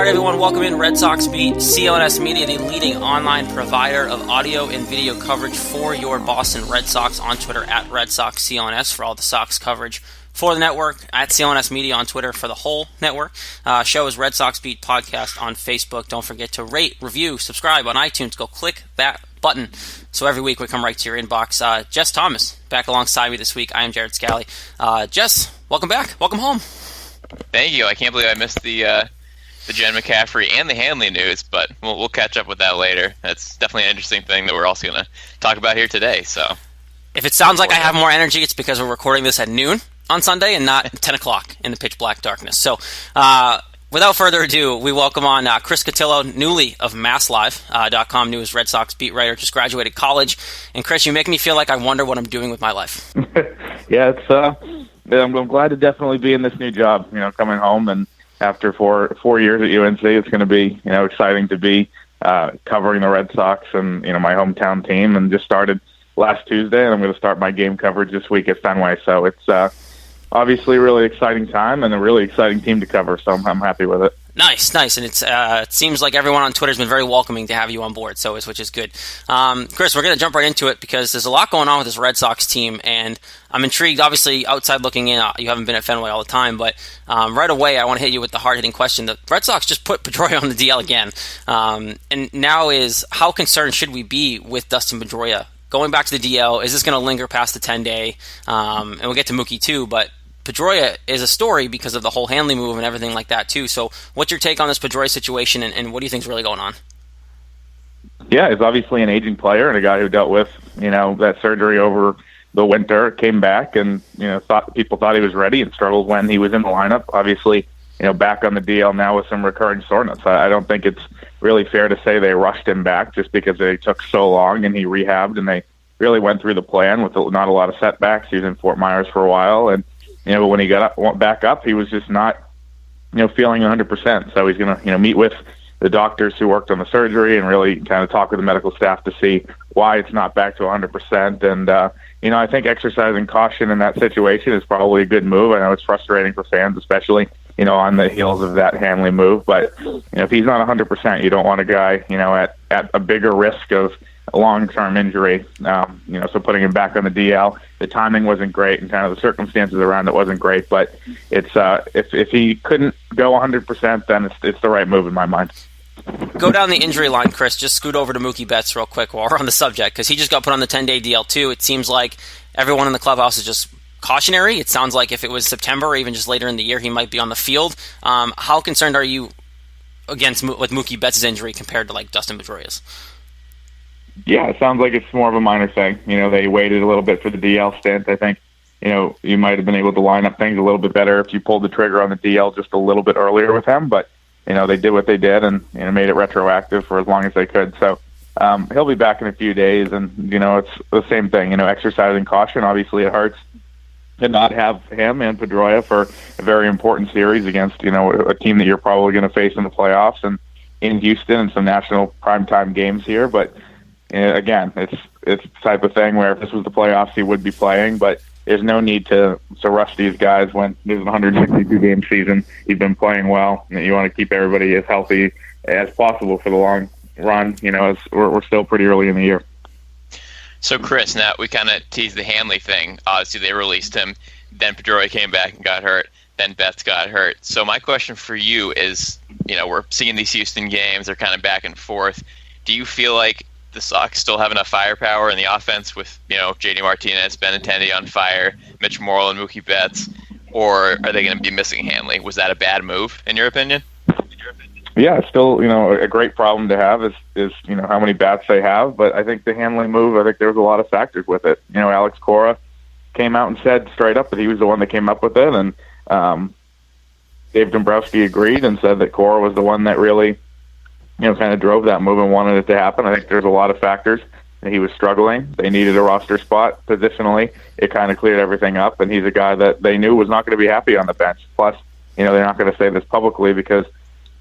right, everyone, welcome in Red Sox Beat, CLNS Media, the leading online provider of audio and video coverage for your Boston Red Sox. On Twitter at Red Sox CLNS for all the Sox coverage for the network, at CLNS Media on Twitter for the whole network. Show is Red Sox Beat Podcast on Facebook. Don't forget to rate, review, subscribe on iTunes. Go click that button so every week we come right to your inbox. Jess Thomas back alongside me this week. I am Jared Scally. Jess, welcome back. Welcome home. Thank you. I can't believe I missed the Jen McCaffrey and the Hanley news, but we'll catch up with that later. That's definitely an interesting thing that we're also going to talk about here today. So, if it sounds like I have more energy, it's because we're recording this at noon on Sunday and not 10 o'clock in the pitch black darkness. So, without further ado, we welcome on Chris Cotillo, newly of Masslive.com, news Red Sox beat writer, just graduated college. And Chris, you make me feel like I wonder what I'm doing with my life. Yeah, I'm glad to definitely be in this new job. Coming home and after four years at UNC, it's going to be exciting to be covering the Red Sox and my hometown team. And just started last Tuesday, and I'm going to start my game coverage this week at Fenway. So it's obviously a really exciting time and a really exciting team to cover. So I'm happy with it. Nice. And it seems like everyone on Twitter has been very welcoming to have you on board, which is good. Chris, we're going to jump right into it because there's a lot going on with this Red Sox team, and I'm intrigued. Obviously, outside looking in, you haven't been at Fenway all the time, but right away I want to hit you with the hard-hitting question. The Red Sox just put Pedroia on the DL again, and now is how concerned should we be with Dustin Pedroia going back to the DL? Is this going to linger past the 10-day? And we'll get to Mookie too, but Pedroia is a story because of the whole Hanley move and everything like that too. So what's your take on this Pedroia situation, and what do you think is really going on? Yeah, he's obviously an aging player and a guy who dealt with, that surgery over the winter, came back and, people thought he was ready and struggled when he was in the lineup. Obviously, back on the DL now with some recurring soreness. I don't think it's really fair to say they rushed him back just because they took so long and he rehabbed and they really went through the plan with not a lot of setbacks. He was in Fort Myers for a while, and but when he went back up, he was just not, feeling 100%. So he's going to, meet with the doctors who worked on the surgery and really kind of talk with the medical staff to see why it's not back to 100%. And, I think exercising caution in that situation is probably a good move. I know it's frustrating for fans, especially, on the heels of that Hanley move. But, if he's not 100%, you don't want a guy, at a bigger risk of a long-term injury. So putting him back on the DL, the timing wasn't great, and kind of the circumstances around it wasn't great. But it's if he couldn't go 100%, then it's the right move in my mind. Go down the injury line, Chris. Just scoot over to Mookie Betts real quick while we're on the subject, because he just got put on the 10-day DL too. It seems like everyone in the clubhouse is just cautionary. It sounds like if it was September or even just later in the year, he might be on the field. How concerned are you with Mookie Betts' injury compared to like Dustin Pedroia's? Yeah, it sounds like it's more of a minor thing. They waited a little bit for the DL stint. I think, you might have been able to line up things a little bit better if you pulled the trigger on the DL just a little bit earlier with him. But, they did what they did and made it retroactive for as long as they could. So he'll be back in a few days. And, it's the same thing, exercising caution. Obviously, it hurts to not have him and Pedroia for a very important series against, a team that you're probably going to face in the playoffs and in Houston and some national primetime games here. But, again, it's the type of thing where if this was the playoffs, he would be playing, but there's no need to rush these guys when there's a 162-game season. He's been playing well, and you want to keep everybody as healthy as possible for the long run, as we're still pretty early in the year. So, Chris, now we kind of teased the Hanley thing. Obviously, they released him. Then Pedroia came back and got hurt. Then Betts got hurt. So my question for you is, we're seeing these Houston games. They're kind of back and forth. Do you feel like the Sox still have enough firepower in the offense with, J.D. Martinez, Benintendi on fire, Mitch Morrill, and Mookie Betts, or are they going to be missing Hanley? Was that a bad move, in your opinion? Yeah, it's still, a great problem to have is how many bats they have, but I think the Hanley move, I think there was a lot of factors with it. Alex Cora came out and said straight up that he was the one that came up with it, and Dave Dombrowski agreed and said that Cora was the one that really kind of drove that move and wanted it to happen. I think there's a lot of factors. He was struggling. They needed a roster spot positionally. It kind of cleared everything up, and he's a guy that they knew was not going to be happy on the bench. Plus, they're not going to say this publicly because,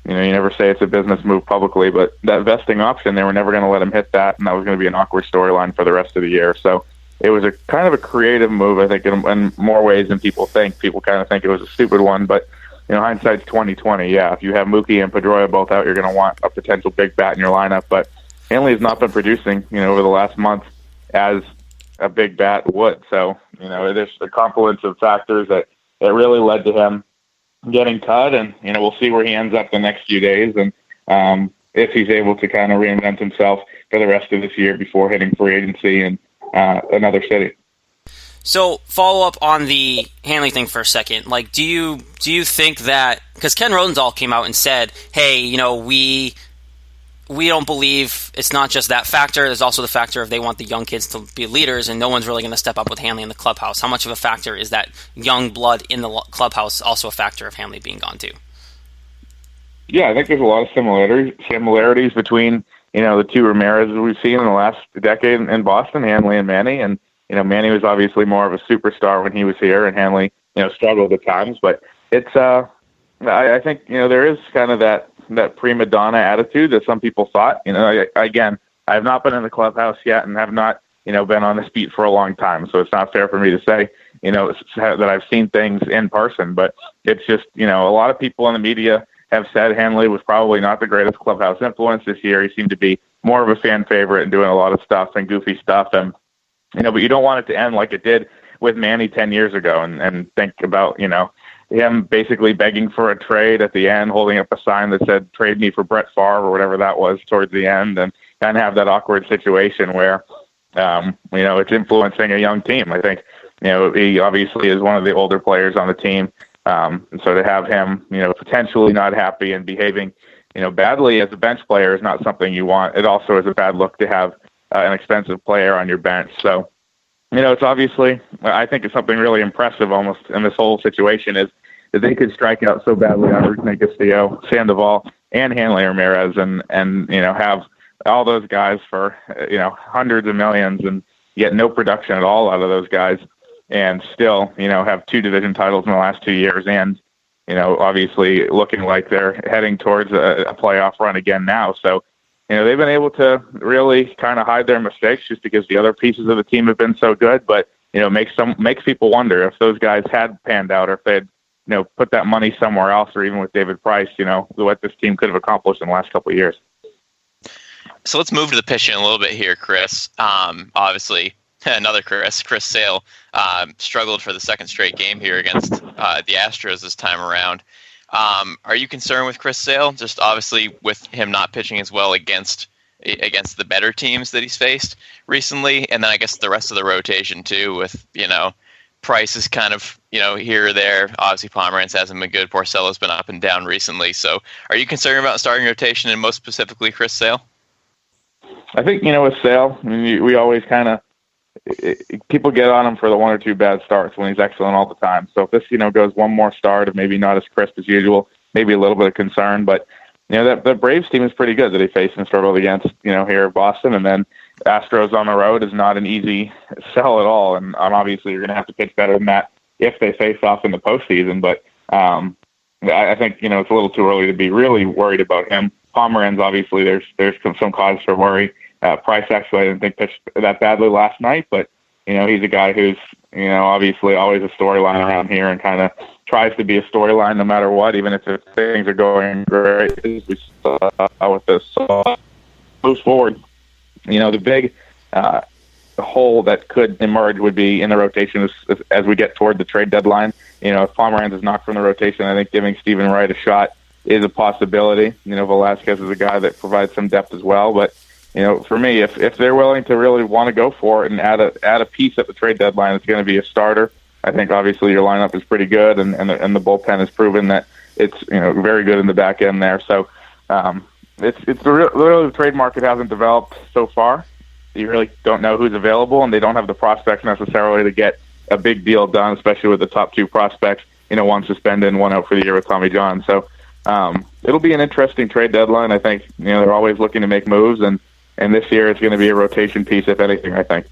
you never say it's a business move publicly, but that vesting option, they were never going to let him hit that, and that was going to be an awkward storyline for the rest of the year. So it was a kind of a creative move, I think, in more ways than people think. People kind of think it was a stupid one, but hindsight's 20/20. Yeah, if you have Mookie and Pedroia both out, you're going to want a potential big bat in your lineup. But Hanley has not been producing, over the last month as a big bat would. So, there's a confluence of factors that really led to him getting cut, and we'll see where he ends up the next few days, and if he's able to kind of reinvent himself for the rest of this year before hitting free agency in another city. So follow up on the Hanley thing for a second. Like, do you think that, because Ken Rosenthal came out and said, hey, we don't believe it's not just that factor. There's also the factor of they want the young kids to be leaders, and no one's really going to step up with Hanley in the clubhouse. How much of a factor is that young blood in the clubhouse also a factor of Hanley being gone too? Yeah, I think there's a lot of similarities between, the two Ramirez we've seen in the last decade in Boston, Hanley and Manny. And, Manny was obviously more of a superstar when he was here, and Hanley, struggled at times. But it's, I think, there is kind of that prima donna attitude that some people thought. Again, I have not been in the clubhouse yet and have not, been on this beat for a long time. So it's not fair for me to say, that I've seen things in person. But it's just, a lot of people in the media have said Hanley was probably not the greatest clubhouse influence this year. He seemed to be more of a fan favorite and doing a lot of stuff and goofy stuff. And, but you don't want it to end like it did with Manny 10 years ago and think about, him basically begging for a trade at the end, holding up a sign that said, trade me for Brett Favre or whatever that was towards the end, and kind of have that awkward situation where, it's influencing a young team. I think, he obviously is one of the older players on the team. And so to have him, potentially not happy and behaving, badly as a bench player is not something you want. It also is a bad look to have an expensive player on your bench. So, it's obviously, I think it's something really impressive almost in this whole situation is that they could strike out so badly on Rusney Castillo, Sandoval, and Hanley Ramirez and have all those guys for, hundreds of millions and get no production at all out of those guys. And still, have 2 division titles in the last 2 years and, obviously looking like they're heading towards a playoff run again now. So, they've been able to really kind of hide their mistakes just because the other pieces of the team have been so good. But, makes people wonder if those guys had panned out or if they'd, put that money somewhere else or even with David Price, what this team could have accomplished in the last couple of years. So let's move to the pitching a little bit here, Chris. Obviously, another Chris Sale, struggled for the second straight game here against the Astros this time around. Are you concerned with Chris Sale? Just obviously with him not pitching as well against the better teams that he's faced recently, and then I guess the rest of the rotation too. With Price is kind of here or there. Obviously, Pomeranz hasn't been good. Porcello's been up and down recently. So, are you concerned about starting rotation and most specifically Chris Sale? I think with Sale, we always kind of. People get on him for the 1 or 2 bad starts when he's excellent all the time. So if this, goes one more start and maybe not as crisp as usual, maybe a little bit of concern. But, that the Braves team is pretty good that he faced and struggled against, here at Boston. And then Astros on the road is not an easy sell at all. And obviously you're going to have to pitch better than that if they face off in the postseason. But I think, it's a little too early to be really worried about him. Pomeranz, obviously, there's some cause for worry. Price actually, I didn't think pitched that badly last night, but, he's a guy who's, obviously always a storyline around here and kind of tries to be a storyline no matter what, even if things are going great. We saw with this moves forward. The big hole that could emerge would be in the rotation as we get toward the trade deadline. If Pomeranz is knocked from the rotation, I think giving Stephen Wright a shot is a possibility. Velasquez is a guy that provides some depth as well, but for me, if they're willing to really want to go for it and add a piece at the trade deadline, it's going to be a starter. I think obviously your lineup is pretty good, and the bullpen has proven that it's very good in the back end there. So it's really the trade market hasn't developed so far. You really don't know who's available, and they don't have the prospects necessarily to get a big deal done, especially with the top 2 prospects. One suspended and one out for the year with Tommy John. So it'll be an interesting trade deadline. I think they're always looking to make moves, and this year it's going to be a rotation piece, if anything, I think.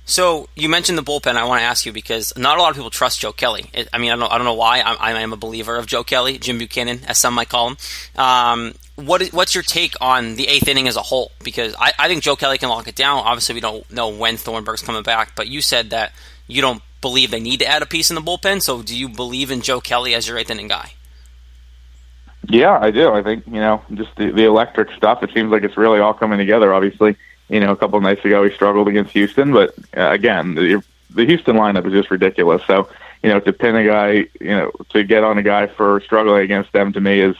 So you mentioned the bullpen. I want to ask you because not a lot of people trust Joe Kelly. I don't know why. I am a believer of Joe Kelly, Jim Buchanan, as some might call him. What's your take on the 8th inning as a whole? Because I think Joe Kelly can lock it down. Obviously, we don't know when Thornburg's coming back, but you said that you don't believe they need to add a piece in the bullpen. So do you believe in Joe Kelly as your 8th inning guy? Yeah, I do. I think, just the electric stuff, it seems like it's really all coming together. Obviously, a couple of nights ago we struggled against Houston, but again, the Houston lineup is just ridiculous. So, to pin a guy, to get on a guy for struggling against them, to me is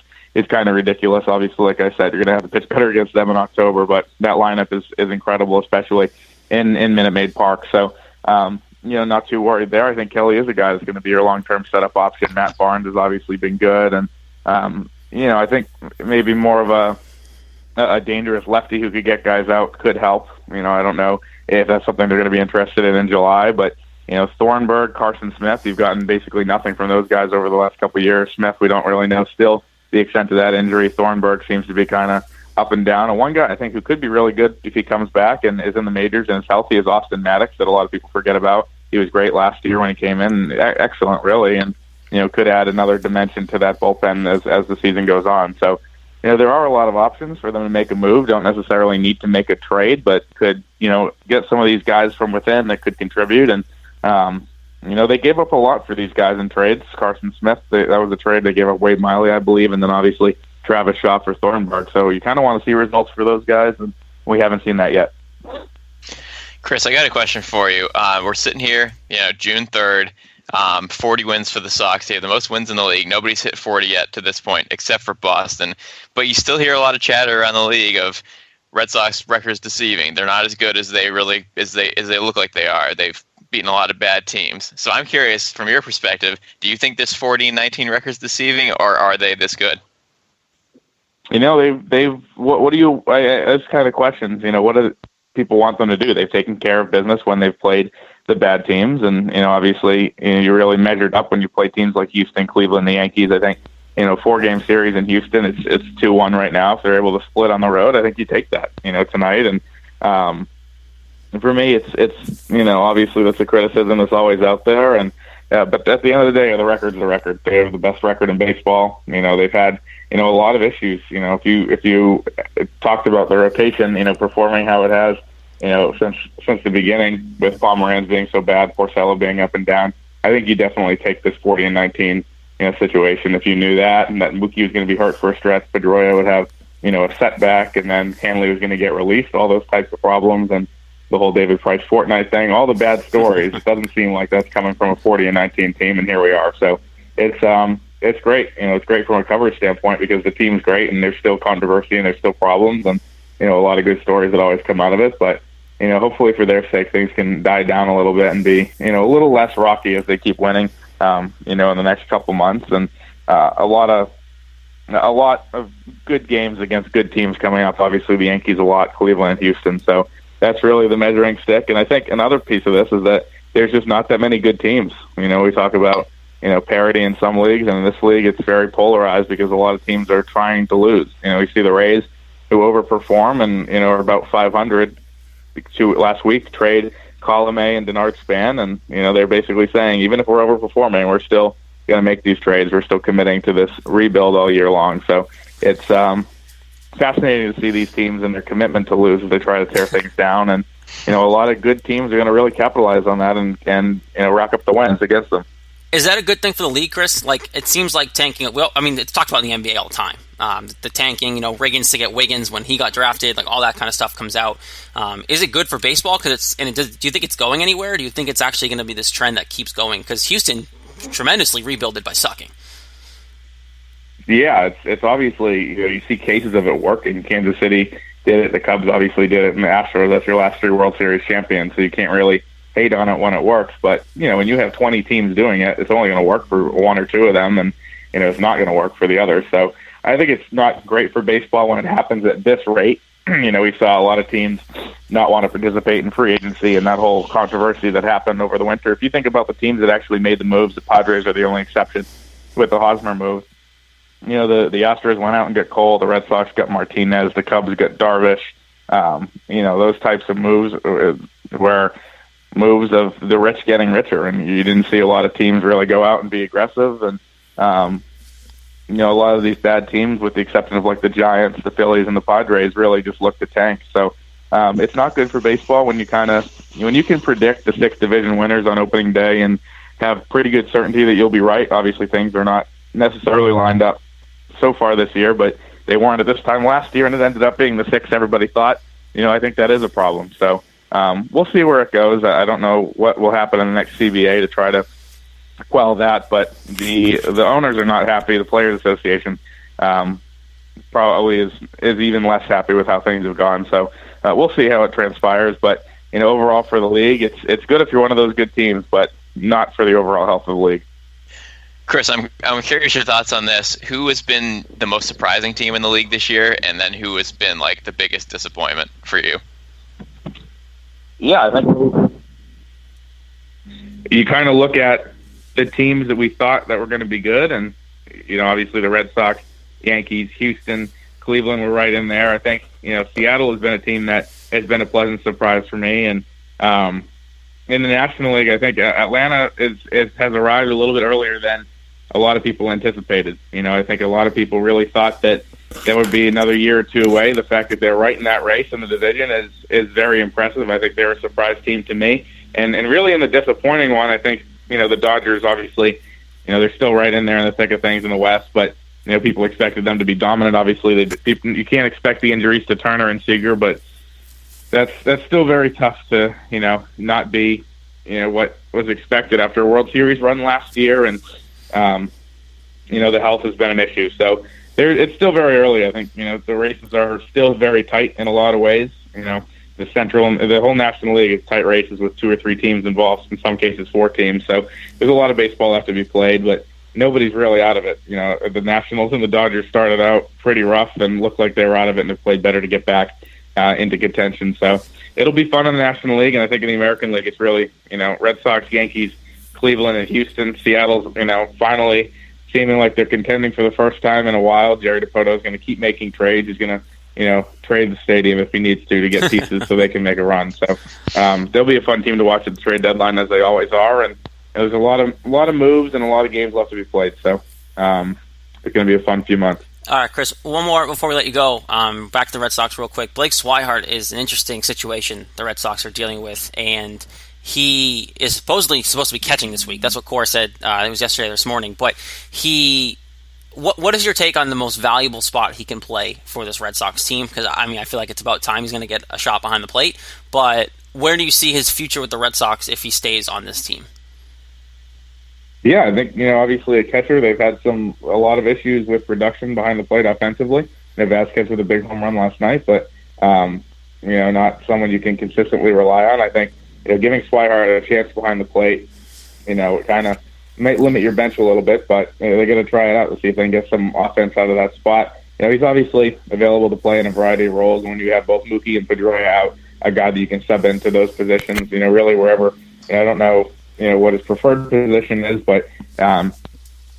kind of ridiculous. Obviously, like I said, you're going to have to pitch better against them in October, but that lineup is incredible, especially in Minute Maid Park. So, not too worried there. I think Kelly is a guy that's going to be your long-term setup option. Matt Barnes has obviously been good, and I think maybe more of a dangerous lefty who could get guys out could help. I don't know if that's something they're going to be interested in July, but Thornburg, Carson Smith, you've gotten basically nothing from those guys over the last couple of years. Smith, we don't really know still the extent of that injury. Thornburg seems to be kind of up and down. And one guy I think who could be really good if he comes back and is in the majors and is healthy is Austin Maddox, that a lot of people forget about. He was great last year when he came in, excellent really, and could add another dimension to that bullpen as the season goes on. So, there are a lot of options for them to make a move. Don't necessarily need to make a trade, but could, get some of these guys from within that could contribute. And, they gave up a lot for these guys in trades. Carson Smith, that was a trade. They gave up Wade Miley, I believe, and then obviously Travis Shaw for Thornburg. So you kind of want to see results for those guys, and we haven't seen that yet. Chris, I got a question for you. We're sitting here, June 3rd. 40 wins for the Sox. They have the most wins in the league. Nobody's hit 40 yet to this point, except for Boston. But you still hear a lot of chatter around the league of Red Sox records deceiving. They're not as good as they look like they are. They've beaten a lot of bad teams. So I'm curious, from your perspective, do you think this 40-19 record's deceiving, or are they this good? What do you? That's kind of questions. What do people want them to do? They've taken care of business when they've played the bad teams, and obviously you really measured up when you play teams like Houston, Cleveland, the Yankees. I think 4-game series in Houston, it's 2-1 right now. If they're able to split on the road, I think you take that tonight. And for me, it's obviously that's a criticism that's always out there, and but at the end of the day, the record's the record. They have the best record in baseball. They've had a lot of issues. If you talked about the rotation, performing how it has. Since the beginning, with Pomeranz being so bad, Porcello being up and down, I think you definitely take this 40-19 situation. If you knew that, and that Mookie was going to be hurt for a stretch, Pedroia would have a setback, and then Hanley was going to get released, all those types of problems, and the whole David Price Fortnite thing, all the bad stories. It doesn't seem like that's coming from a 40-19 team, and here we are. So it's great. It's great from a coverage standpoint because the team's great, and there's still controversy and there's still problems, and a lot of good stories that always come out of it, but. Hopefully for their sake, things can die down a little bit and be, a little less rocky as they keep winning, in the next couple months. And a lot of good games against good teams coming up. Obviously, the Yankees a lot, Cleveland, Houston. So that's really the measuring stick. And I think another piece of this is that there's just not that many good teams. We talk about, parity in some leagues, and in this league, it's very polarized because a lot of teams are trying to lose. We see the Rays who overperform and, are about 500. To last week trade Colomé and Denard Span, and they're basically saying even if we're overperforming, we're still going to make these trades. We're still committing to this rebuild all year long. So it's fascinating to see these teams and their commitment to lose as they try to tear things down. And a lot of good teams are going to really capitalize on that and rack up the wins against them. Is that a good thing for the league, Chris? Like, it seems like tanking. Well, I mean, it's talked about in the NBA all the time. The tanking, Riggins to get Wiggins when he got drafted, like all that kind of stuff comes out. Is it good for baseball? Do you think it's going anywhere? Do you think it's actually going to be this trend that keeps going? Because Houston tremendously rebuilded by sucking. Yeah, it's obviously you see cases of it working. Kansas City did it. The Cubs obviously did it, and the Astros. That's your last 3 World Series champions, so you can't really hate on it when it works. But when you have 20 teams doing it, it's only going to work for 1 or 2 of them, and it's not going to work for the others. So I think it's not great for baseball when it happens at this rate. We saw a lot of teams not want to participate in free agency and that whole controversy that happened over the winter. If you think about the teams that actually made the moves, the Padres are the only exception with the Hosmer move. The Astros went out and got Cole. The Red Sox got Martinez. The Cubs got Darvish. Those types of moves where moves of the rich getting richer, and you didn't see a lot of teams really go out and be aggressive. And a lot of these bad teams, with the exception of like the Giants, the Phillies, and the Padres, really just look to tank. So it's not good for baseball when you can predict the 6 division winners on opening day and have pretty good certainty that you'll be right. Obviously, things are not necessarily lined up so far this year, but they weren't at this time last year, and it ended up being the 6 everybody thought. I think that is a problem. So we'll see where it goes. I don't know what will happen in the next CBA to try to quell that, but the owners are not happy. The Players Association probably is even less happy with how things have gone. So we'll see how it transpires. But overall for the league, it's good if you're one of those good teams, but not for the overall health of the league. Chris, I'm curious your thoughts on this. Who has been the most surprising team in the league this year, and then who has been like the biggest disappointment for you? Yeah, I think you kind of look at the teams that we thought that were going to be good, and obviously the Red Sox, Yankees, Houston, Cleveland were right in there. I think Seattle has been a team that has been a pleasant surprise for me, and in the National League, I think Atlanta has arrived a little bit earlier than a lot of people anticipated. I think a lot of people really thought that would be another year or two away. The fact that they're right in that race in the division is very impressive. I think they're a surprise team to me. And really in the disappointing one, I think, the Dodgers, obviously, they're still right in there in the thick of things in the West, but, people expected them to be dominant. Obviously, you can't expect the injuries to Turner and Seager, but that's still very tough to, not be, what was expected after a World Series run last year. And, the health has been an issue. So it's still very early. I think, the races are still very tight in a lot of ways. The Central and the whole National League is tight races with 2 or 3 teams involved, in some cases 4 teams. So there's a lot of baseball left to be played, but nobody's really out of it. The Nationals and the Dodgers started out pretty rough and looked like they were out of it, and have played better to get back into contention. So it'll be fun in the National League, and I think in the American League it's really, Red Sox, Yankees, Cleveland, and Houston. Seattle's, finally seeming like they're contending for the first time in a while. Jerry DiPoto is going to keep making trades. He's going to, trade the stadium if he needs to get pieces so they can make a run. So they'll be a fun team to watch at the trade deadline, as they always are. And there's a lot of moves and a lot of games left to be played. So it's going to be a fun few months. All right, Chris, one more before we let you go. Back to the Red Sox real quick. Blake Swihart is an interesting situation the Red Sox are dealing with, and he is supposedly supposed to be catching this week. That's what Cora said. It was yesterday or this morning. But what is your take on the most valuable spot he can play for this Red Sox team? Because, I feel like it's about time he's going to get a shot behind the plate. But where do you see his future with the Red Sox if he stays on this team? Yeah, I think, obviously a catcher, they've had a lot of issues with production behind the plate offensively. Vasquez with a big home run last night, but, not someone you can consistently rely on. I think, giving Swihart a chance behind the plate, it kind of might limit your bench a little bit, but they're going to try it out to see if they can get some offense out of that spot. He's obviously available to play in a variety of roles. When you have both Mookie and Pedroia out, a guy that you can sub into those positions, really wherever. I don't know, what his preferred position is, but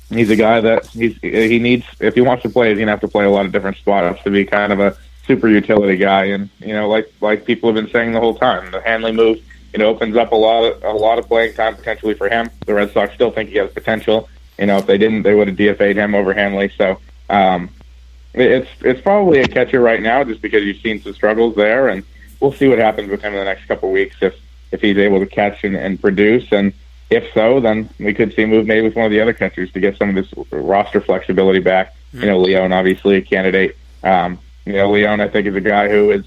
he's a guy that he needs, if he wants to play, he's going to have to play a lot of different spots to be kind of a super utility guy. And, like people have been saying the whole time, the Hanley move, opens up a lot of playing time potentially for him. The Red Sox still think he has potential. If they didn't, they would have DFA'd him over Hanley. So it's probably a catcher right now, just because you've seen some struggles there, and we'll see what happens with him in the next couple of weeks if he's able to catch and produce. And if so, then we could see a move maybe with one of the other catchers to get some of this roster flexibility back. Leone obviously a candidate. Leone, I think, is a guy who is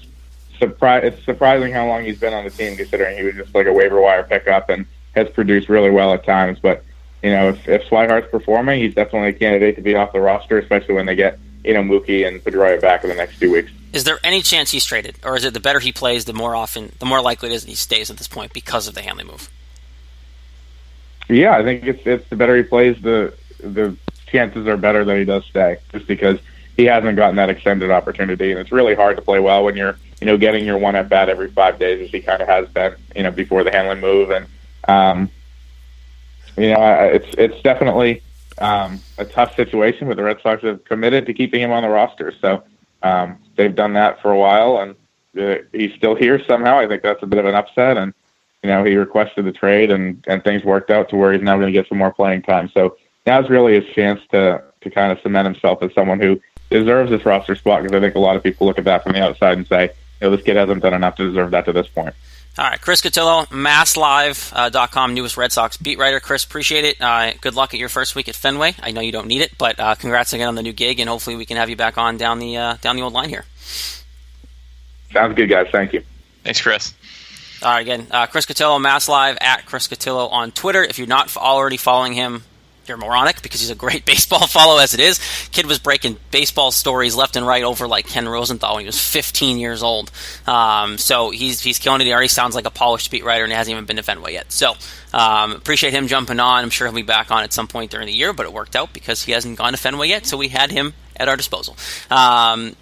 it's surprising how long he's been on the team, considering he was just like a waiver wire pickup and has produced really well at times. But, if Swihart's performing, he's definitely a candidate to be off the roster, especially when they get, Mookie and Pedroia back in the next 2 weeks. Is there any chance he's traded? Or is it the better he plays, the more likely it is that he stays at this point because of the Hanley move? Yeah, I think it's the better he plays, the chances are better that he does stay, just because he hasn't gotten that extended opportunity, and it's really hard to play well when you're, getting your one at bat every 5 days, as he kind of has been, before the Hanley move. And it's definitely a tough situation, but the Red Sox have committed to keeping him on the roster. So they've done that for a while, and he's still here somehow. I think that's a bit of an upset, and he requested the trade, and things worked out to where he's now going to get some more playing time. So now's really his chance to kind of cement himself as someone who deserves this roster spot, because I think a lot of people look at that from the outside and say, this kid hasn't done enough to deserve that to this point. All right, Chris Cotillo, Masslive.com, newest Red Sox beat writer. Chris, appreciate it. Good luck at your first week at Fenway. I know you don't need it, but congrats again on the new gig, and hopefully we can have you back on down the old line here. Sounds good, guys. Thank you. Thanks, Chris. All right, again, Chris Cotillo, Masslive, at Chris Cotillo on Twitter. If you're not already following him, you're moronic because he's a great baseball follow as it is. Kid was breaking baseball stories left and right over like Ken Rosenthal when he was 15 years old. So he's killing it. He already sounds like a polished beat writer and hasn't even been to Fenway yet. So appreciate him jumping on. I'm sure he'll be back on at some point during the year, but it worked out because he hasn't gone to Fenway yet, so we had him at our disposal. A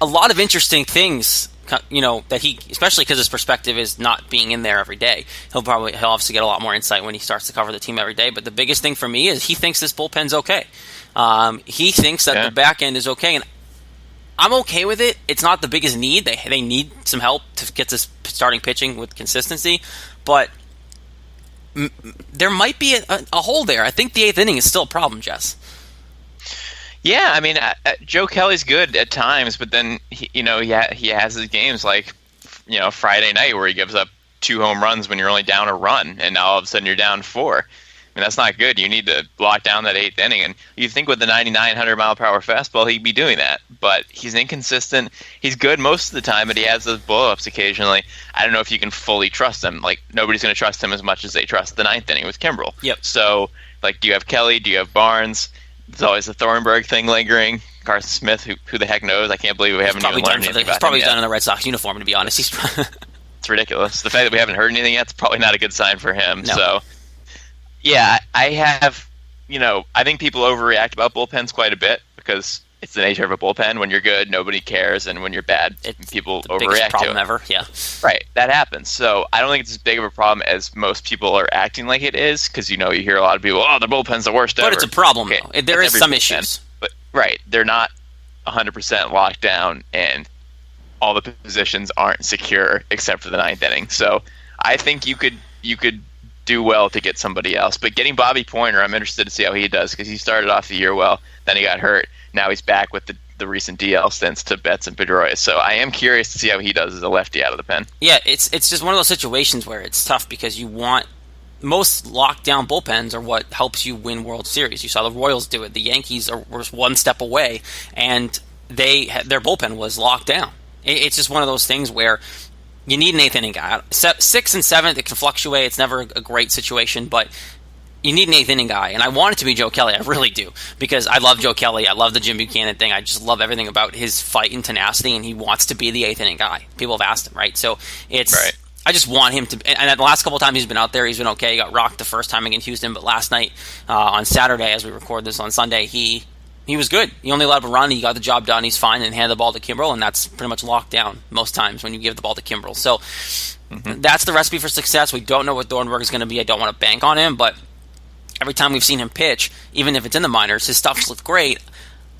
lot of interesting things, that he, especially because his perspective is not being in there every day. He'll obviously get a lot more insight when he starts to cover the team every day. But the biggest thing for me is he thinks this bullpen's okay. He thinks that the back end is okay, and I'm okay with it. It's not the biggest need. They need some help to get this starting pitching with consistency, but there might be a hole there. I think the eighth inning is still a problem, Jess. Yeah, I mean, Joe Kelly's good at times, but then he has his games like Friday night where he gives up 2 home runs when you're only down a run, and now all of a sudden you're down 4. I mean, that's not good. You need to lock down that 8th inning, and you think with the 99, 100-mile-per-hour fastball he'd be doing that, but he's inconsistent. He's good most of the time, but he has those blow-ups occasionally. I don't know if you can fully trust him. Like, nobody's going to trust him as much as they trust the 9th inning with Kimbrel. Yep. So, like, do you have Kelly? Do you have Barnes? There's always the Thornburg thing lingering. Carson Smith, who the heck knows? I can't believe we haven't even learned anything about him. He's probably done in the Red Sox uniform, to be honest. It's ridiculous. The fact that we haven't heard anything yet is probably not a good sign for him. No. So, yeah, I have, I think people overreact about bullpens quite a bit because it's the nature of a bullpen. When you're good, nobody cares, and when you're bad, people overreact to it. Biggest problem ever, yeah. Right, that happens. So I don't think it's as big of a problem as most people are acting like it is, because you hear a lot of people, the bullpen's the worst ever. But it's a problem, though. There is some issues. But right, they're not 100% locked down, and all the positions aren't secure except for the 9th inning. So I think you could do well to get somebody else. But getting Bobby Pointer, I'm interested to see how he does, because he started off the year well, then he got hurt. Now he's back with the recent DL stints to Betts and Pedroia. So I am curious to see how he does as a lefty out of the pen. Yeah, it's just one of those situations where it's tough because you want most lockdown bullpens are what helps you win World Series. You saw the Royals do it. The Yankees were one step away, and their bullpen was locked down. It's just one of those things where you need an 8th inning guy. 6th and 7th, it can fluctuate. It's never a great situation, but you need an 8th inning guy, and I want it to be Joe Kelly. I really do, because I love Joe Kelly. I love the Jim Buchanan thing. I just love everything about his fight and tenacity, and he wants to be the 8th inning guy. People have asked him, right? So it's right. I just want him to. And the last couple of times he's been out there, he's been okay. He got rocked the first time against Houston, but last night on Saturday, as we record this on Sunday, he was good. He only allowed a run. He got the job done. He's fine, and handed the ball to Kimbrel, and that's pretty much locked down most times when you give the ball to Kimbrel. So that's the recipe for success. We don't know what Thornburg is going to be. I don't want to bank on him, but every time we've seen him pitch, even if it's in the minors, his stuff's looked great.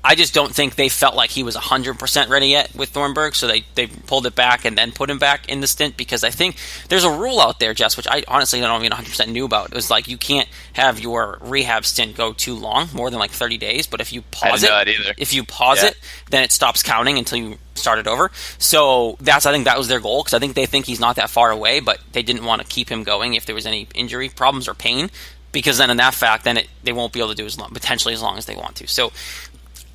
I just don't think they felt like he was 100% ready yet with Thornburg, so they pulled it back and then put him back in the stint, because I think there's a rule out there, Jess, which I honestly don't even 100% knew about. It was like you can't have your rehab stint go too long, more than like 30 days, but if you pause it, then it stops counting until you start it over. So I think that was their goal, because I think they think he's not that far away, but they didn't want to keep him going if there was any injury problems or pain, because then in that fact, they won't be able to do potentially as long as they want to. So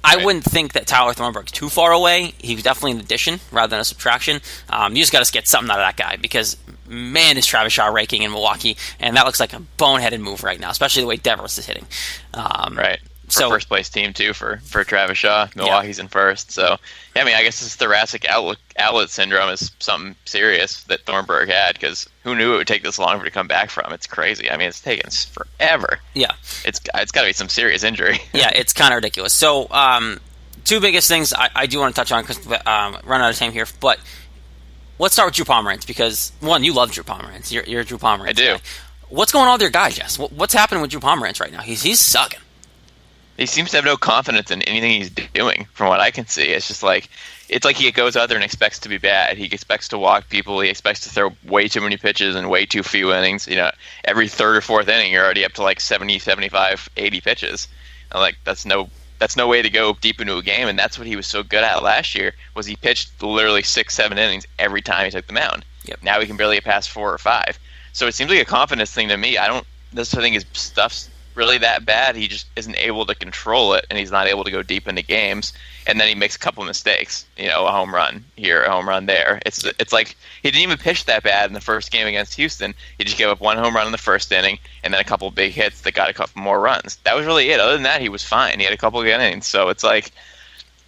I wouldn't think that Tyler Thornburg's too far away. He was definitely an addition rather than a subtraction. You just got to get something out of that guy, because, man, is Travis Shaw raking in Milwaukee, and that looks like a boneheaded move right now, especially the way Devers is hitting. Right. For first place team too for Travis Shaw. Milwaukee's in first. So yeah, I mean, I guess this thoracic outlet syndrome is something serious that Thornburg had, because who knew it would take this long for it to come back from? It's crazy. I mean, it's taken forever. Yeah. It's got to be some serious injury. Yeah, it's kind of ridiculous. So two biggest things I do want to touch on, because run out of time here, but let's start with Drew Pomeranz, because one, you love Drew Pomeranz. You're a Drew Pomeranz I do. guy. What's going on with your guy, Jess? What's happening with Drew Pomeranz right now? He's sucking. He seems to have no confidence in anything he's doing, from what I can see. It's just like, it's like he goes out there and expects to be bad. He expects to walk people. He expects to throw way too many pitches and way too few innings. Every third or fourth inning, you're already up to like 70, 75, 80 pitches. And like, that's no way to go deep into a game. And that's what he was so good at last year, was he pitched literally 6-7 innings every time he took the mound. Yep. Now he can barely get past 4 or 5. So it seems like a confidence thing to me. I don't necessarily think his stuff's really that bad. He just isn't able to control it, and he's not able to go deep into games. And then he makes a couple of mistakes. A home run here, a home run there. It's like he didn't even pitch that bad in the first game against Houston. He just gave up 1 home run in the first inning, and then a couple of big hits that got a couple more runs. That was really it. Other than that, he was fine. He had a couple of good innings. So it's like,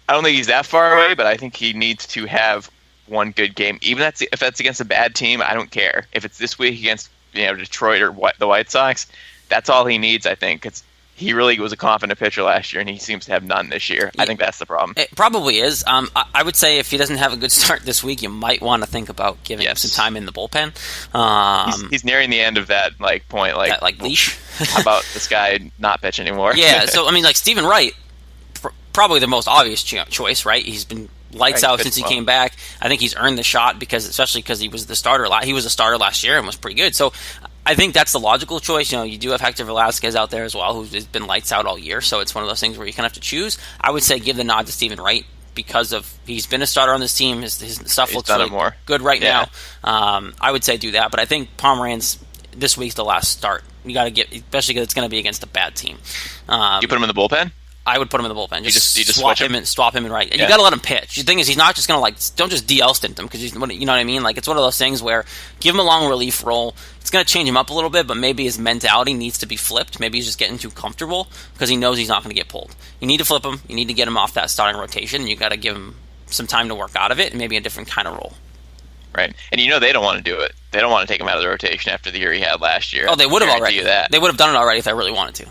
I don't think he's that far away, but I think he needs to have one good game. Even if that's against a bad team, I don't care. If it's this week against Detroit or the White Sox, that's all he needs, I think. He really was a confident pitcher last year, and he seems to have none this year. I think that's the problem. It probably is. I would say if he doesn't have a good start this week, you might want to think about giving him some time in the bullpen. He's nearing the end of that point. That leash. How about this guy not pitch anymore? Yeah, so, Stephen Wright, probably the most obvious choice, right? He's been lights out since he came back. I think he's earned the shot especially because he was the starter. He was a starter last year and was pretty good. So I think that's the logical choice. You do have Hector Velasquez out there as well, who's been lights out all year. So it's one of those things where you kind of have to choose. I would say give the nod to Stephen Wright because he's been a starter on this team. His stuff looks really good right now. I would say do that. But I think Pomeranz, this week's the last start. You got to get, especially because it's going to be against a bad team. You put him in the bullpen? I would put him in the bullpen. You just swap him and Wright. And you got to let him pitch. The thing is, he's not just going to don't just DL stint him because you know what I mean. It's one of those things where give him a long relief role. It's going to change him up a little bit, but maybe his mentality needs to be flipped. Maybe he's just getting too comfortable because he knows he's not going to get pulled. You need to flip him. You need to get him off that starting rotation. And you got to give him some time to work out of it and maybe a different kind of role. Right, and they don't want to do it. They don't want to take him out of the rotation after the year he had last year. Oh, they would have already. They would have done it already if they really wanted to.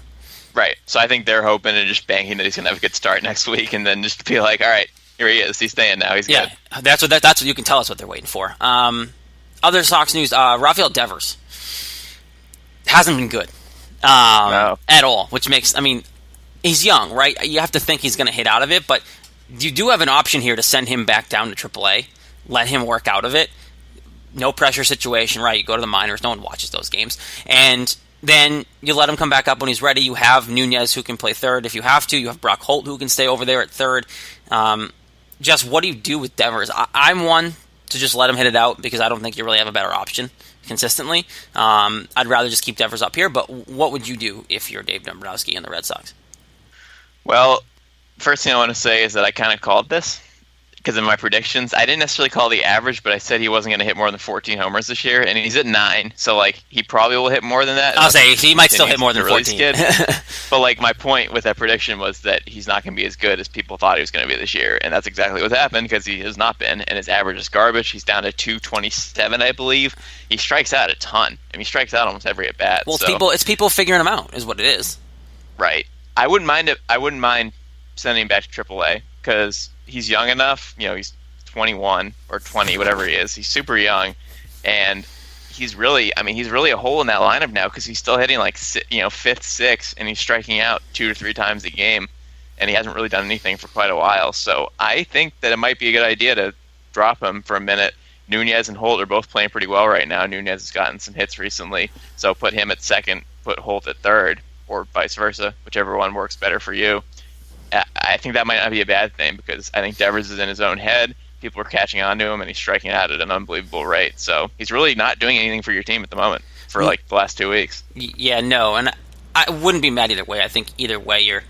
Right. So I think they're hoping and just banking that he's going to have a good start next week, and then just be like, all right, here he is. He's staying now. He's good. That's what you can tell us what they're waiting for. Other Sox news: Rafael Devers hasn't been good at all, which makes he's young, right? You have to think he's going to hit out of it, but you do have an option here to send him back down to AAA, let him work out of it. No pressure situation, right? You go to the minors. No one watches those games, and then you let him come back up when he's ready. You have Nunez who can play third if you have to. You have Brock Holt who can stay over there at third. Just what do you do with Devers? I'm one to just let him hit it out because I don't think you really have a better option consistently. I'd rather just keep Devers up here, but what would you do if you're Dave Dombrowski and the Red Sox? Well, first thing I want to say is that I kind of called this. Because in my predictions, I didn't necessarily call the average, but I said he wasn't going to hit more than 14 homers this year, and he's at 9, so he probably will hit more than that. I'll say he might still hit more than 14. But my point with that prediction was that he's not going to be as good as people thought he was going to be this year, and that's exactly what happened because he has not been, and his average is garbage. He's down to 227, I believe. He strikes out a ton. He strikes out almost every at bat. Well, it's people figuring him out, is what it is. Right. I wouldn't mind sending him back to AAA because he's young enough, he's 21 or 20, whatever he is. He's super young, and he's really a hole in that lineup now because he's still hitting fifth, sixth, and he's striking out 2 to 3 times a game, and he hasn't really done anything for quite a while. So I think that it might be a good idea to drop him for a minute. Nunez and Holt are both playing pretty well right now. Nunez has gotten some hits recently, so put him at second, put Holt at third, or vice versa, whichever one works better for you. I think that might not be a bad thing because I think Devers is in his own head. People are catching on to him, and he's striking out at an unbelievable rate. So he's really not doing anything for your team at the moment for the last 2 weeks. Yeah, no, and I wouldn't be mad either way. I think either way you're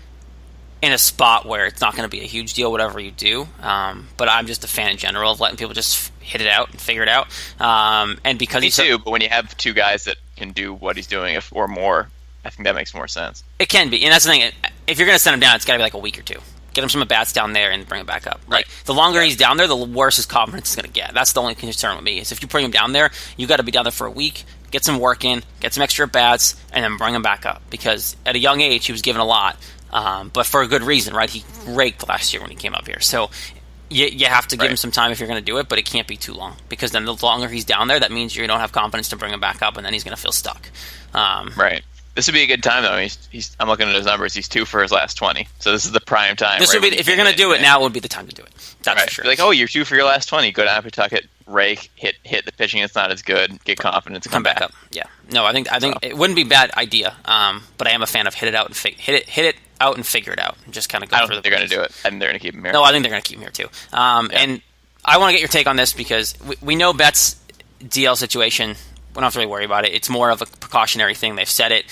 in a spot where it's not going to be a huge deal, whatever you do. But I'm just a fan in general of letting people just hit it out and figure it out. And because Me too, but when you have 2 guys that can do what he's doing or more, I think that makes more sense. It can be, and that's the thing. If you're going to send him down, it's got to be a week or 2. Get him some at-bats down there and bring him back up. Right. The longer he's down there, the worse his confidence is going to get. That's the only concern with me, is if you bring him down there, you got to be down there for a week, get some work in, get some extra at-bats, and then bring him back up. Because at a young age, he was given a lot, but for a good reason, right? He raked last year when he came up here. So you have to give him some time if you're going to do it, but it can't be too long. Because then the longer he's down there, that means you don't have confidence to bring him back up, and then he's going to feel stuck. Right. This would be a good time, though. I'm looking at his numbers. He's 2 for his last 20. So this is the prime time. This would be, if you're going to do it, now would be the time to do it. That's for sure. You're 2 for your last 20. Go down, Pawtucket, rake, hit the pitching that's not as good, get confidence, and come back up. Yeah. No, I think it wouldn't be a bad idea. But I am a fan of hit it out and figure it out, and just kind of go. I don't think they're going to do it. I think they're going to keep him here. No, I think they're going to keep him here too. And I want to get your take on this because we know Betts DL situation, we don't have to really worry about it. It's more of a precautionary thing. They've said it.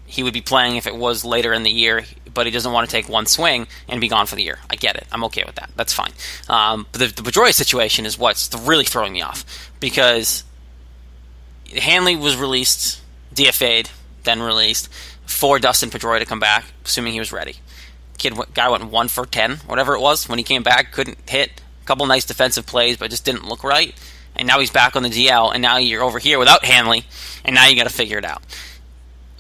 He would be playing if it was later in the year, but he doesn't want to take one swing and be gone for the year. I get it. I'm okay with that. That's fine. But the Pedroia situation is what's really throwing me off, because Hanley was released, DFA'd, then released, for Dustin Pedroia to come back, assuming he was ready. Guy went 1 for 10, whatever it was. When he came back, couldn't hit. A couple nice defensive plays, but just didn't look right. And now he's back on the DL, and now you're over here without Hanley, and now you got to figure it out.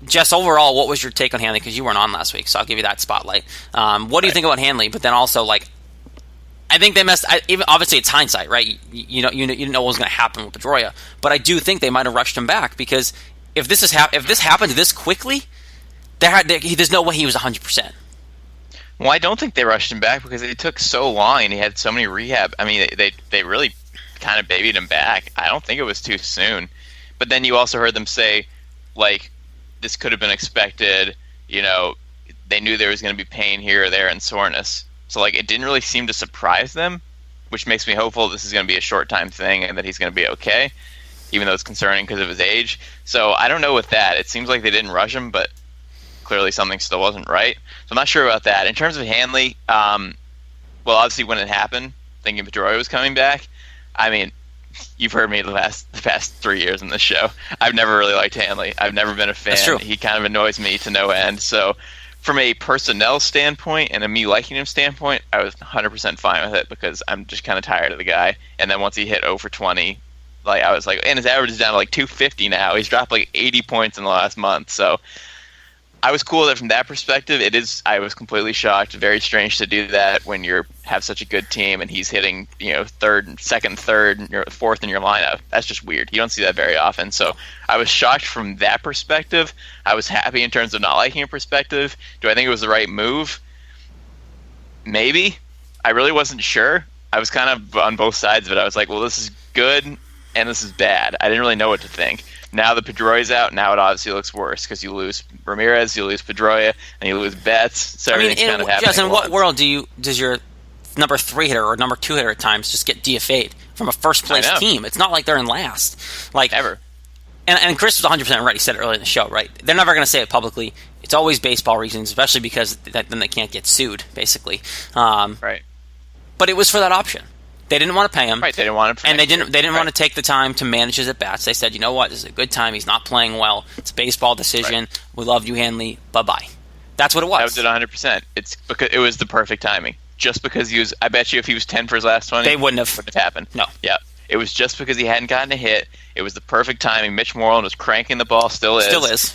Jess, overall, what was your take on Hanley? Because you weren't on last week, so I'll give you that spotlight. What do you think about Hanley? But then also, like, I think they messed. Even obviously, it's hindsight, right? You didn't know what was going to happen with Pedroia, but I do think they might have rushed him back, because if this happened this quickly, there's no way he was 100%. Well, I don't think they rushed him back because it took so long and he had so many rehab. I mean, they really kind of babied him back. I don't think it was too soon. But then you also heard them say, like, this could have been expected. You know, they knew there was going to be pain here or there and soreness. So, like, it didn't really seem to surprise them, which makes me hopeful this is going to be a short-time thing and that he's going to be okay, even though it's concerning because of his age. So I don't know with that. It seems like they didn't rush him, but clearly something still wasn't right. So I'm not sure about that. In terms of Hanley, well, obviously when it happened, thinking Pedroia was coming back, I mean, you've heard me the past 3 years in this show. I've never really liked Hanley. I've never been a fan. That's true. He kind of annoys me to no end. So from a personnel standpoint and a me liking him standpoint, I was 100% fine with it because I'm just kind of tired of the guy. And then once he hit 0 for 20, like, I was like, and his average is down to like 250 now. He's dropped like 80 points in the last month. So I was cool with it from that perspective. I was completely shocked. Very strange to do that when you have such a good team and he's hitting, second, third, fourth in your lineup. That's just weird. You don't see that very often. So I was shocked from that perspective. I was happy in terms of not liking a perspective. Do I think it was the right move? Maybe. I really wasn't sure. I was kind of on both sides of it. I was like, well, this is good and this is bad. I didn't really know what to think. Now the Pedroia's out. Now it obviously looks worse because you lose Ramirez, you lose Pedroia, and you lose Betts. So everything's kind of happening. Jess, in what world does your number 3 hitter or number 2 hitter at times just get DFA'd from a first place team? It's not like they're in last. Like, ever. And Chris was 100% right. He said it earlier in the show, right? They're never going to say it publicly. It's always baseball reasons, especially because then they can't get sued, basically. Right. But it was for that option. They didn't want to pay him. Right, they didn't want to. And they didn't want to take the time to manage his at-bats. They said, you know what, this is a good time. He's not playing well. It's a baseball decision. Right. We love you, Hanley. Bye-bye. That's what it was. That was it 100%. It's because it was the perfect timing. Just because I bet you if he was 10 for his last 20, they wouldn't have happened. No. Yeah. It was just because he hadn't gotten a hit. It was the perfect timing. Mitch Moreland was cranking the ball, still is.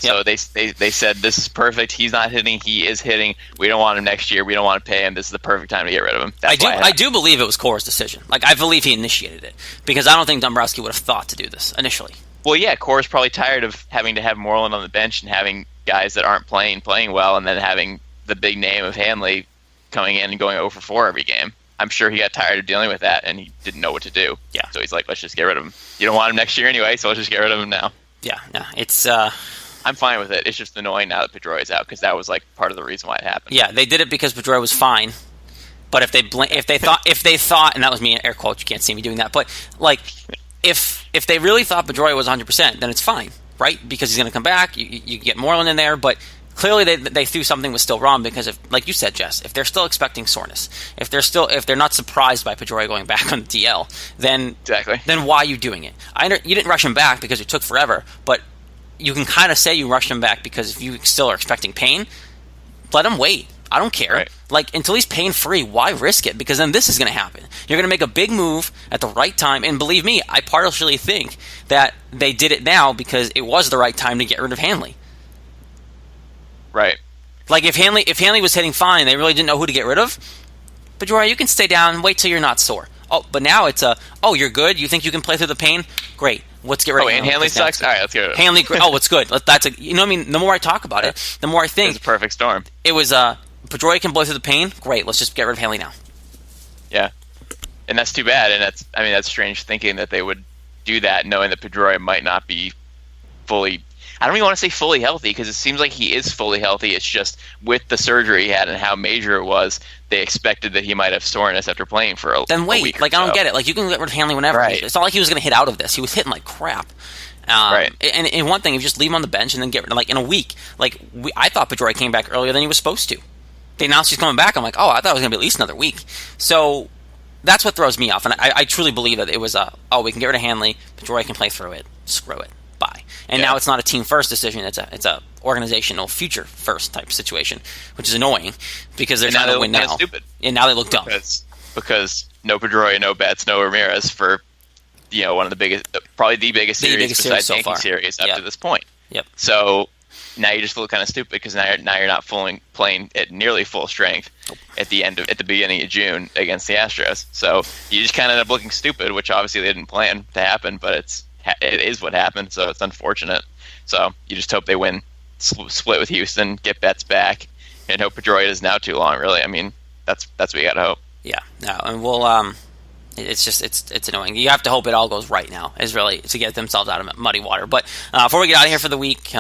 Yep. So they said, this is perfect. He's not hitting. He is hitting. We don't want him next year. We don't want to pay him. This is the perfect time to get rid of him. I do believe it was Core's decision. Like, I believe he initiated it. Because I don't think Dombrowski would have thought to do this initially. Well, yeah, Core's probably tired of having to have Moreland on the bench and having guys that aren't playing well, and then having the big name of Hanley coming in and going 0 for 4 every game. I'm sure he got tired of dealing with that, and he didn't know what to do. Yeah. So he's like, let's just get rid of him. You don't want him next year anyway, so let's just get rid of him now. Yeah, it's... I'm fine with it. It's just annoying now that Pedroia's out, because that was like part of the reason why it happened. Yeah, they did it because Pedroia was fine. But if they thought, and that was me in air quotes, you can't see me doing that, but like, if they really thought Pedroia was 100%, then it's fine, right? Because he's going to come back, you get Moreland in there, but clearly they threw something was still wrong because if, like you said, Jess, if they're still expecting soreness, if they're not surprised by Pedroia going back on the DL, then exactly. Then why are you doing it? You didn't rush him back because it took forever, but you can kind of say you rushed him back because if you still are expecting pain, let him wait. I don't care. Right. Like, until he's pain-free, why risk it? Because then this is going to happen. You're going to make a big move at the right time, and believe me, I partially think that they did it now because it was the right time to get rid of Hanley. Right. Like, if Hanley was hitting fine and they really didn't know who to get rid of, Pedroia, you can stay down and wait till you're not sore. Oh, but now it's you're good? You think you can play through the pain? Great. Let's get rid of Hanley. And Hanley sucks? All right, let's get rid of him. Hanley, it's good. You know what I mean? The more I talk about it, the more I think... It's a perfect storm. It was, Pedroia can blow through the pain? Great, let's just get rid of Hanley now. Yeah. And that's too bad, and that's strange thinking that they would do that knowing that Pedroia might not be fully... I don't even want to say fully healthy because it seems like he is fully healthy. It's just with the surgery he had and how major it was, they expected that he might have soreness after playing for a Then wait, a week like I don't get it. Like you can get rid of Hanley whenever. Right. It's not like he was going to hit out of this. He was hitting like crap. Right. And one thing, if you just leave him on the bench and then get rid, like in a week, like I thought Pedroia came back earlier than he was supposed to. They announced he's coming back. I'm like, oh, I thought it was going to be at least another week. So that's what throws me off. And I truly believe that it was we can get rid of Hanley. Pedroia can play through it. Screw it. Bye. And now it's not a team first decision. It's a organizational future first type situation, which is annoying because they're trying to win now. Stupid. And now they look dumb. Because no Pedroia, no Betts, no Ramirez for one of the biggest, probably the biggest series besides so Yankee far. series up to this point. Yep. So now you just look kind of stupid because now you're not playing at nearly full strength at the beginning of June against the Astros. So you just kind of end up looking stupid, which obviously they didn't plan to happen, but it is what happened. So it's unfortunate. So you just hope they win, split with Houston, get Betts back, and hope Pedroia is now too long. Really, I mean that's what you got to hope. Yeah. No, and we'll It's just it's annoying. You have to hope it all goes right now. Is really to get themselves out of muddy water. But before we get out of here for the week,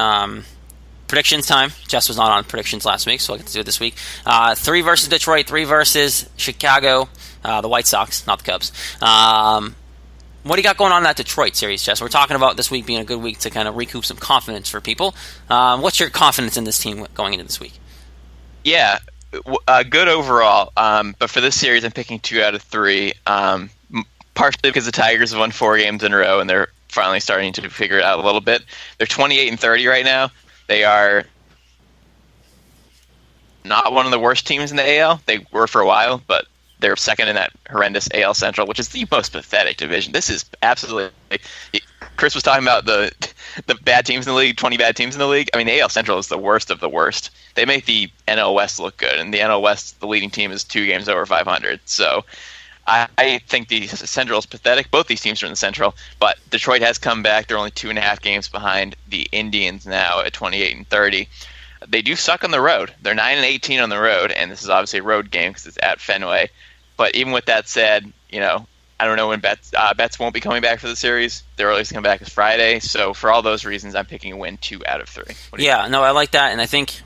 predictions time. Jess was not on predictions last week, so I get to do it this week. 3 versus Detroit, 3 versus Chicago, the White Sox, not the Cubs. What do you got going on in that Detroit series, Jess? We're talking about this week being a good week to kind of recoup some confidence for people. What's your confidence in this team going into this week? Yeah. Good overall, but for this series I'm picking 2 out of 3, partially because the Tigers have won 4 games in a row and they're finally starting to figure it out a little bit. They're 28-30 right now. They are not one of the worst teams in the AL. They were for a while, but they're second in that horrendous AL Central, which is the most pathetic division. This is absolutely... Chris was talking about the bad teams in the league, 20 bad teams in the league. I mean, the AL Central is the worst of the worst. They make the NL West look good, and the NL West, the leading team, is 2 games over 500. So I think the Central is pathetic. Both these teams are in the Central, but Detroit has come back. They're only 2.5 games behind the Indians now at 28-30. They do suck on the road. They're 9-18 on the road, and this is obviously a road game because it's at Fenway. But even with that said, I don't know when Betts won't be coming back for the series. Their earliest to come back is Friday. So for all those reasons, I'm picking a win 2 out of 3. No, I like that, and I think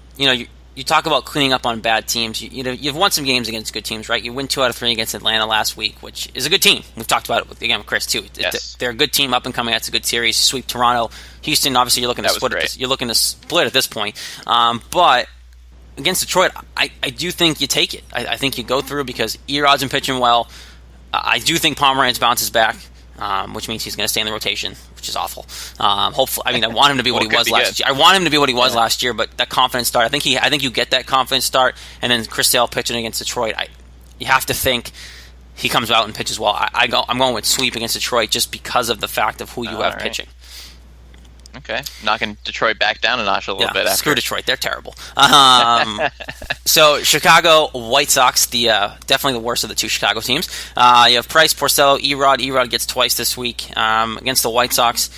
you talk about cleaning up on bad teams. You've won some games against good teams, right? You win 2 out of 3 against Atlanta last week, which is a good team. We've talked about it with Chris too. Yes. They're a good team, up and coming. That's a good series. Sweep Toronto, Houston. Obviously, you're looking to split at this point. But against Detroit, I do think you take it. I think you go through because Erod's been pitching well. I do think Pomeranz bounces back, which means he's going to stay in the rotation, which is awful. Hopefully, I want him to be what he was last year. I want him to be what he was last year, but that confidence start, I think you get that confidence start, and then Chris Sale pitching against Detroit. You have to think he comes out and pitches well. I'm going with sweep against Detroit just because of the fact of who you have pitching. Okay, knocking Detroit back down a notch a little bit. Screw Detroit, they're terrible. So Chicago White Sox, definitely the worst of the 2 Chicago teams. You have Price, Porcello, Erod. Erod gets twice this week against the White Sox.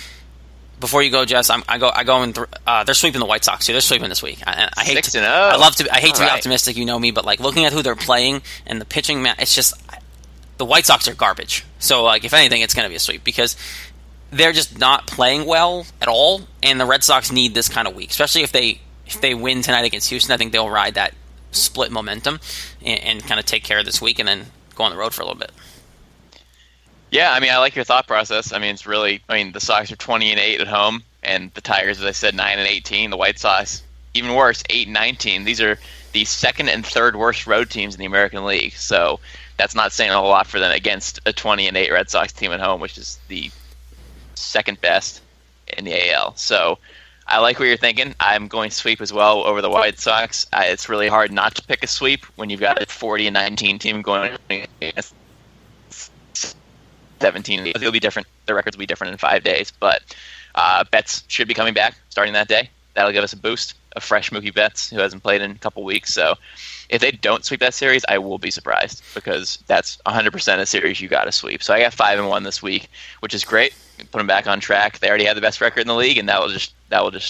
Before you go, Jess, they're sweeping the White Sox too. They're sweeping this week. I hate 6-0. I hate to be optimistic, you know me, but like looking at who they're playing and the pitching, man, it's just the White Sox are garbage. So like if anything, it's going to be a sweep because they're just not playing well at all, and the Red Sox need this kind of week, especially if they win tonight against Houston. I think they'll ride that split momentum and kind of take care of this week and then go on the road for a little bit. Yeah, I like your thought process. It's really, the Sox are 20-8 at home, and the Tigers, as I said, 9-18. The White Sox, even worse, 8-19. These are the second and third worst road teams in the American League, so that's not saying a whole lot for them against a 20-8 Red Sox team at home, which is the second best in the AL. So I like what you're thinking. I'm going sweep as well over the White Sox. It's really hard not to pick a sweep when you've got a 40-19 team going against 17. It'll be different. The records will be different in 5 days, but Betts should be coming back starting that day. That'll give us a boost. a fresh Mookie Betts who hasn't played in a couple weeks. So if they don't sweep that series, I will be surprised, because that's 100% a series you got to sweep. So I got 5-1 this week, which is great. Put them back on track. They already have the best record in the league, and that will just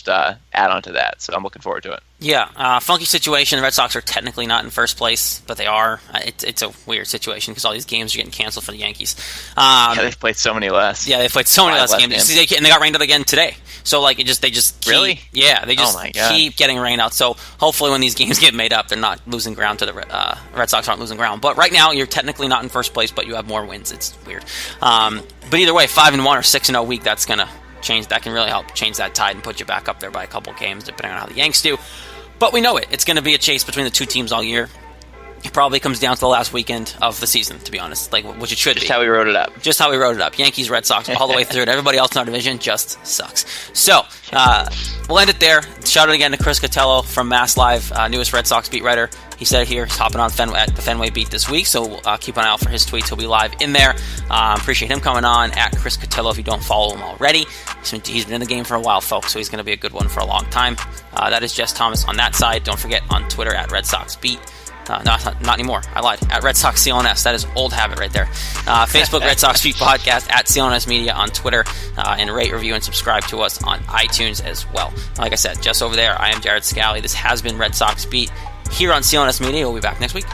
add on to that. So I'm looking forward to it. Yeah, funky situation. The Red Sox are technically not in first place, but they are. It's a weird situation because all these games are getting canceled for the Yankees. They've played so many less. Yeah, they've played so many less games. And they got rained out again today. So they just keep, really? Yeah, they just keep getting rained out. So hopefully when these games get made up, they're not losing ground to the Red Sox aren't losing ground. But right now you're technically not in first place, but you have more wins. It's weird. But either way, 5-1 or 6-0 week, that's gonna change. That can really help change that tide and put you back up there by a couple games, depending on how the Yanks do. But we know it. It's going to be a chase between the two teams all year. It probably comes down to the last weekend of the season, to be honest, which it should be. Just how we wrote it up. Just how we wrote it up. Yankees, Red Sox, all the way through it. Everybody else in our division just sucks. So, we'll end it there. Shout out again to Chris Cotillo from Masslive, newest Red Sox beat writer. He said it here. He's hopping on at the Fenway beat this week, so keep an eye out for his tweets. He'll be live in there. Appreciate him coming on at Chris Cotillo if you don't follow him already. He's been in the game for a while, folks, so he's going to be a good one for a long time. That is Jess Thomas on that side. Don't forget on Twitter at Red Sox Beat. No, not anymore. I lied. At Red Sox CLNS. That is old habit right there. Facebook, Red Sox Beat Podcast, at CLNS Media on Twitter, and rate, review, and subscribe to us on iTunes as well. Like I said, just over there, I am Jared Scally. This has been Red Sox Beat here on CLNS Media. We'll be back next week.